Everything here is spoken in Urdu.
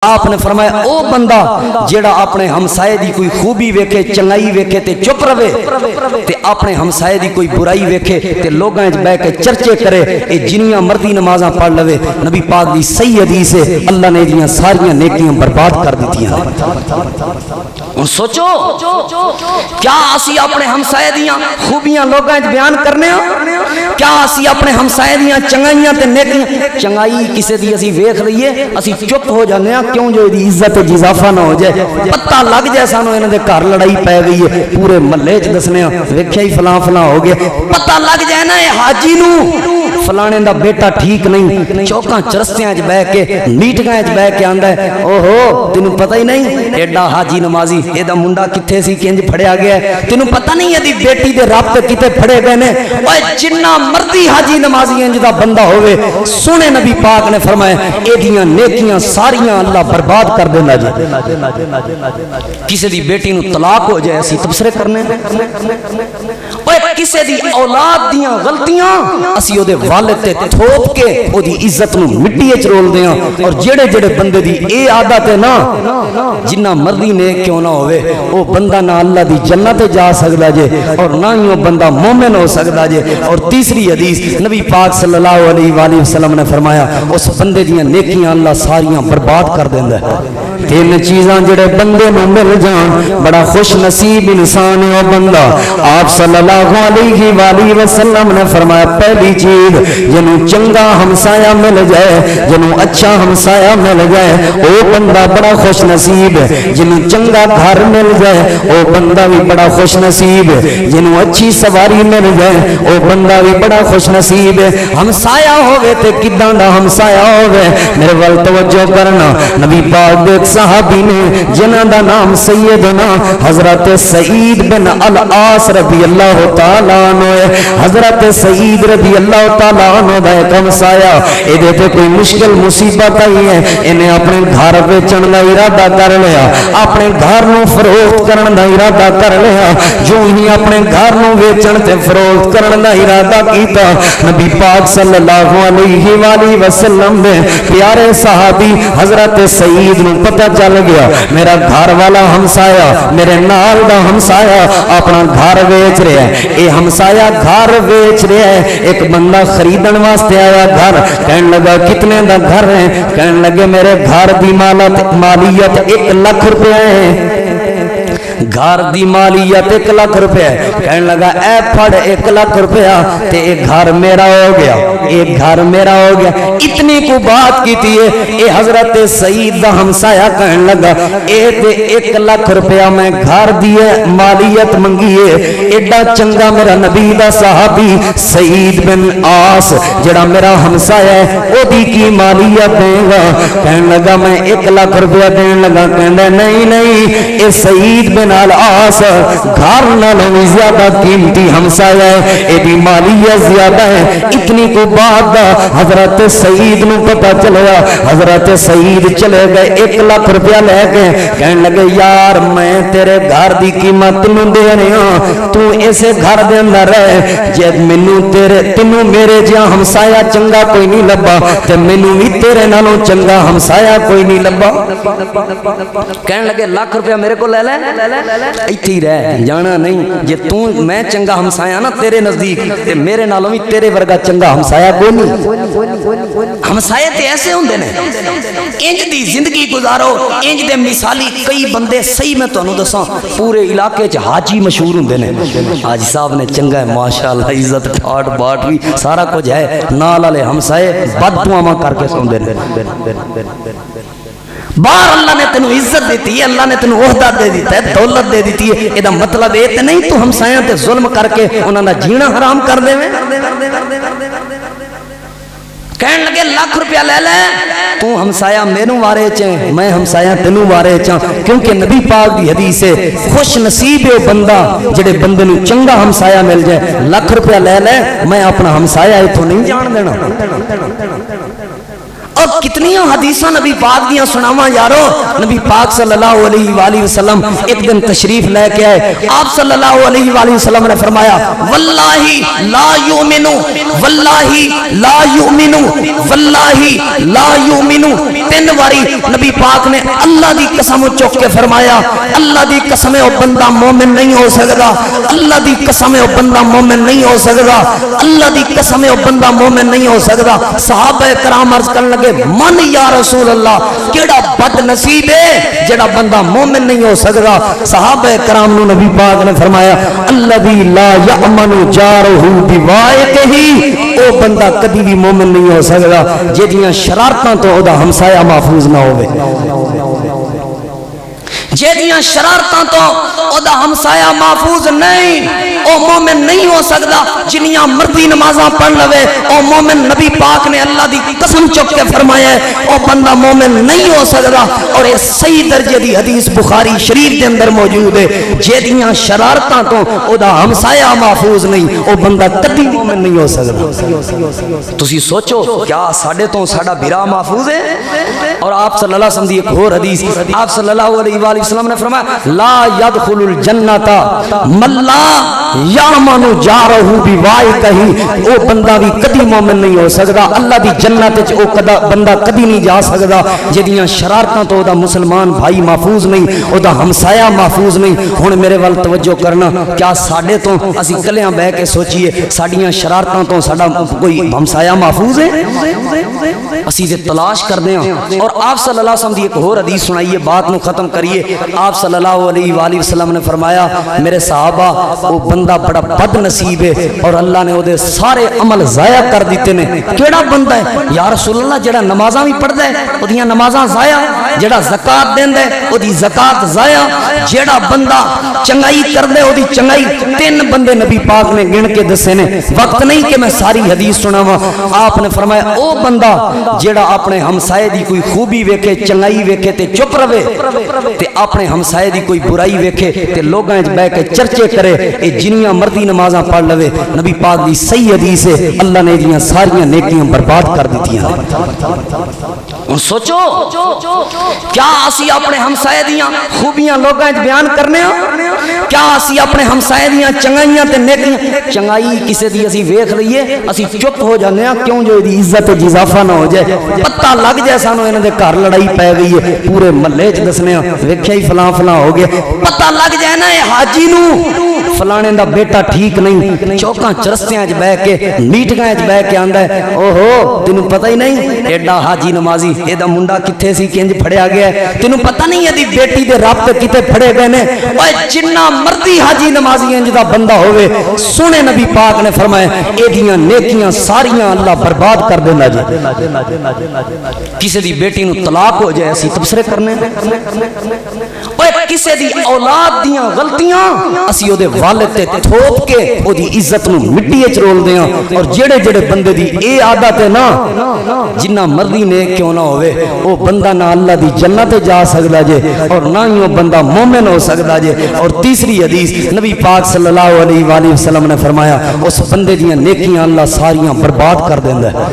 آپ نے فرمایا او بندہ جیڑا اپنے ہمسائے دی کوئی خوبی ویکھے چنگائی ویکھے تے چپ رہے تے اپنے ہمسائے دی کوئی برائی ویکھے تے لوگاں وچ بیٹھ کے چرچے کرے اے جنیاں مردی نمازاں پڑھ لوے نبی پاک دی صحیح حدیث ہے اللہ نے جیاں ساریاں نیکیاں برباد کر دتیاں اور سوچو کیا اسی اپنے ہمسائے دیاں خوبیاں لوگاں وچ بیان کرنے ہاں کیا اسی اپنے ہمسائے دیاں چنگائیاں تے نیکیاں چنگائی کسے دی اسی ویکھ لئیے اسی چپ ہو جانے ہاں کیوں جو دی عزت اضافہ نہ ہو جائے پتہ لگ جائے سانو انہاں دے گھر لڑائی پے گئی ہے پورے محلے وچ دسنے ہاں ویکھیا ہی فلاں فلاں ہو گیا پتہ لگ جائے نا اے حاجی نو فلانے دا بیٹا ٹھیک نہیں چوکاں چرستیاں وچ بیٹھ کے میٹنگاں وچ بیٹھ کے آندا ہے اوہو تینوں پتہ ہی نہیں ایڈا حاجی نمازی اے دا منڈا کتھے سی کنج پھڑیا گیا ہے تینوں پتہ نہیں ایدی بیٹی دے رب تے کتے پھڑے گئے نے اوے جنہ مرضی حاجی نمازی انج دا بندہ ہوے سونے نبی پاک نے فرمایا ایدیاں نیکیاں ساریاں اللہ برباد کر دینا جی کسی دی بیٹی نو طلاق ہو جائے اسی تبصرے کرنے اوے کسی دی اولاد دیاں غلطیاں اسی او دے والد تے تھوپ کے او دی عزت نو مٹی وچ رول دیاں اور جڑے جڑے بندے دی اے عادت ہے نا جنہ مرضی نیک کیوں نہ ہوئے او بندہ نہ اللہ دی جنت جا سکدا جے اور نہ ہی او بندہ مومن ہو سکدا جے اور تیسری حدیث نبی پاک صلی اللہ علیہ وآلہ وسلم نے فرمایا اس بندے دیاں نیکیاں اللہ ساریاں برباد کر دیندا ہے تین چیزاں جڑے بندے نو مل جان بڑا خوش نصیب انسان ہے بندہ آپ صلی اللہ علیہ وآلہ وسلم نے فرمایا پہلی چیز جنوں چنگا ہمسایہ مل جائے جنوں اچھا ہمسایہ مل جائے او بندہ بڑا خوش نصیب ہے جنوں چنگا گھر مل جائے او بندہ بھی بڑا خوش نصیب ہے جنوں اچھی سواری مل جائے او بندہ بھی بڑا خوش نصیب ہے ہمسایہ ہوئے تے کداں دا ہمسایہ ہوئے میرے ول توجہ کرنا نبی پاک دے صحابی نے جنہاں دا نام سیدنا حضرت سعید بن العاص رضی اللہ تعالیٰ عنہ ہے حضرت سعید رضی اللہ تعالیٰ عنہ دا ایک ہمسایہ اے دیتے کوئی مشکل مصیبت آئی ہے انہیں اپنے گھر بیچن دا ارادہ کر لیا اپنے گھر نو فروخت کرن دا ارادہ کر لیا جو ہی اپنے گھر نو بیچن تے فروخت کرن دا ارادہ کیتا نبی پاک صلی اللہ علیہ وآلہ وسلم نے پیارے صحابی حضرت سعید نو پتہ چل گیا میرا گھر والا ہمسایہ میرے نال دا ہمسایہ اپنا گھر بیچ رہا ہے اے ہمسایہ گھر بیچ رہا ہے ایک بندہ خریدن واسطے آیا گھر کہنے لگا کتنے دا گھر ہے کہنے لگے میرے گھر دی مالیت 1 لاکھ روپے ہے گھر دی مالیت 1 لاکھ روپے کہنے لگا اے پھڑ 1 لاکھ روپیہ تے ایک گھر میرا ہو گیا ایک گھر میرا ہو گیا اتنی کو بات کی تھی اے حضرت سعید دا ہمسایہ کہنے لگا اے تے 1 لاکھ روپیہ میں گھر دیے مالیت منگیے ایڈا چنگا میرا نبی دا صحابی سعید بن عاص جڑا میرا ہمسایہ ہے او دی کی مالیت دیں گا کہنے لگا میں 1 لاکھ روپیہ دین لگا کہنے نہیں نہیں اے سعید بن العاص گھر نالوں زیادہ قیمتی ہمسایہ ہے اے دی مالیت زیادہ ہے اتنی کو بعد حضرت سعید نو پتہ چلیا حضرت سعید چلے گئے 1 لاکھ روپیہ لے گئے کہنے لگے یار میں تیرے گھر دی قیمت تینوں دے رہا ہوں تو ایسے گھر دے اندر رہے جے مینوں تیرے تینوں میرے جہاں ہمسایہ چنگا کوئی نہیں لبا تے مینوں بھی تیرے نالوں چنگا ہمسایہ کوئی نہیں لبا کہنے لگے 1 لاکھ روپیہ میرے کو لے لے ایتھے ہی رہ جانا نہیں جے تو میں چنگا ہمسایہ نا تیرے نزدیک تے میرے نالوں بھی تیرے ورگا چنگا ہمسایہ کوئی نہیں ہمسایہ تے ایسے ہوندے نے انج دی زندگی گزارو انج دے مثالی کئی بندے صحیح میں تانوں دساں پورے علاقے چ حاجی مشہور ہوندے نے حاجی صاحب نے چنگا ہے ماشاءاللہ عزت ٹھاٹ باٹ بھی سارا کچھ ہے نال والے ہمسائے بد دعاواں کر کے سوندے نے باہر اللہ نے تینوں عزت دیتی ہے اللہ نے تینوں عہدہ دے دیتا ہے دولت دے دیتی ہے یہ دا مطلب یہ تے نہیں تو ہمسایاں تے ظلم کر کے انہاں دا جینا حرام کر دے کہنے لگے 1 لاکھ روپیہ لے لے تو ہمسایہ مینوں وارے چیں میں ہمسایہ تینوں وارے چاں کیونکہ نبی پاک دی حدیث ہے خوش نصیب ہے بندہ جڑے بندے نوں چنگا ہمسایہ مل جائے 1 لاکھ روپیہ لے لے میں اپنا ہمسایہ ایتھوں نہیں جان دینا اور کتنی حدیثاں نبی پاک دیاں سناواں یارو. نبی پاک صلی اللہ علیہ وآلہ وسلم ایک دن تشریف لے کے آئے. آپ صلی اللہ علیہ وآلہ وسلم نے فرمایا واللہ لا یؤمن واللہ لا یؤمن واللہ لا یؤمن. 3 باری نبی پاک نے اللہ دی قسم چوک کے فرمایا اللہ دی قسم او بندہ مومن نہیں ہو سکتا, اللہ دی قسم او بندہ مومن نہیں ہو سکتا, اللہ دی قسم او بندہ مومن نہیں ہو سکتا. صحابہ کرام عرض کرنے لگے من یا رسول اللہ کیڑا بد نصیب ہے جڑا بندہ مومن نہیں ہو سکتا. صحابہ کرام نو نبی پاک نے فرمایا الذی لا یأمن جارہ بوائقہ, او بندہ کبھی بھی مومن نہیں ہو سکتا جہدیاں شرارتاں تو او دا ہمسایہ محفوظ نہ ہوئے, جہدیاں شرارتاں تو او دا ہمسایہ محفوظ نہیں, او مومن نہیں ہو سکتا. جنیاں مردی نمازاں پڑھ لوے او مومن نبی پاک نے اللہ دی قسم چک کے فرمایا ہے او بندہ مومن نہیں ہو سکتا. اور یہ صحیح درجے دی حدیث بخاری شریف دے اندر موجود ہے. جہدیاں شرارتاں تو او دا ہمسایہ محفوظ نہیں, او بندہ کبھی مومن نہیں ہو سکتا. تسی سوچو کیا ساڈے تو ساڈا بھرا محفوظ ہے؟ اور آپ صلی اللہ علیہ وسلم دی ایک اور حدیث, آپ صلی اللہ علیہ وآلہ وسلم نے فرمایا لا يدخل الجنت من لا یامن جارہ بوائقہ, او بندہ بھی کبھی مومن نہیں ہو سکتا, اللہ دی جنت وچ او بندہ کبھی نہیں جا سکتا جہدیاں شرارتاں تو او دا مسلمان بھائی محفوظ نہیں, او دا ہمسایہ محفوظ نہیں. ہن میرے ول توجہ کرنا, کیا ساڈے تو اسی کلیاں بہ کے سوچئے ساڈیاں شرارتاں تو ساڈا کوئی ہمسایہ محفوظ ہے؟ اسی تے تلاش کردے ہاں. اور آپ صلی اللہ علیہ وسلم دی ایک اور حدیث سنائیے, بات نو ختم کریے. آپ صلی اللہ علیہ وآلہ وسلم نے فرمایا میرے صحابہ وہ بندہ بڑا بد نصیب ہے اور اللہ نے وہ دے سارے عمل ضائع کر دیتے نے. کیڑا بندہ ہے یا رسول اللہ؟ جڑا نمازاں بھی پڑھدا ہے او دیاں نمازاں ضائع, جڑا زکات دیندا ہے او دی زکات ضائع, جڑا بندہ چنگائی کردا ہے او دی چنگائی. 3 بندے نبی پاک نے گن کے دسے نے, وقت نہیں کہ میں ساری حدیث سناواں. آپ نے فرمایا او بندہ جڑا اپنے ہمسائے دی کوئی خوبی ویکھے چنگائی ویکھے تے چپ رہے تے اپنے ہمسائے دی کوئی برائی ویکھے تے لوگاں وچ بیٹھ کے چرچے کرے, اے جنیاں مردی نمازاں پڑھ لوے. نبی پاک دی صحیح حدیث ہے اللہ نے دیاں ساریاں نیکیاں برباد کر دتیاں. اور سوچو کیا اسی اپنے ہمسائے دیاں خوبیاں لوگاں وچ بیان کرنے ہاں؟ کیا اسی اپنے ہمسائے دیاں چنگائیاں تے نیکیاں, چنگائی کسے دی اسی ویکھ لئیے اسی چپ ہو جانے ہاں کیوں جو دی عزت وچ اضافہ نہ ہو جائے, پتہ لگ جائے سانو انہاں دے گھر لڑائی پے گئی ہے پورے محلے وچ دسنے ہاں ویکھیا ہی فلاں فلاں ہو گیا, پتہ لگ جائے نا اے حاجی نو فلانے دا بیٹا ٹھیک نہیں, چوکاں چرستیاں وچ بیٹھ کے میٹنگاں وچ بیٹھ کے آندا ہے اوہو تینوں پتہ ہی نہیں ایڈا حاجی نمازی اے دا منڈا کتھے سی کنج پھڑیا گیا ہے, تینوں پتہ نہیں ہے دی بیٹی دے رب تے کتے پھڑے گئے نے. اوے جنہ مرضی حاجی نمازی انج دا بندہ ہوئے سونے نبی پاک نے فرمایا اے دیاں نیکیاں ساریاں اللہ برباد کر دیندا جی. کسے دی بیٹی نو طلاق ہو جائے اسی تبصرے کرنے, اوے کسے دی اولاد دیاں غلطیاں اسی او دے والد تے تھوپ کے او دی عزت نو مٹی وچ رول دیاں. اور جڑے جڑے بندے دی اے عادت ہے نا جنہ مرضی نیک کیوں نہ ہوئے او بندہ نہ اللہ دی جنت جا سکدا جے اور نہ ہی او بندہ مومن ہو سکدا جے. اور تیسری حدیث نبی پاک صلی اللہ علیہ وآلہ وسلم نے فرمایا اس بندے دیاں نیکیاں اللہ ساریاں برباد کر دیندا ہے.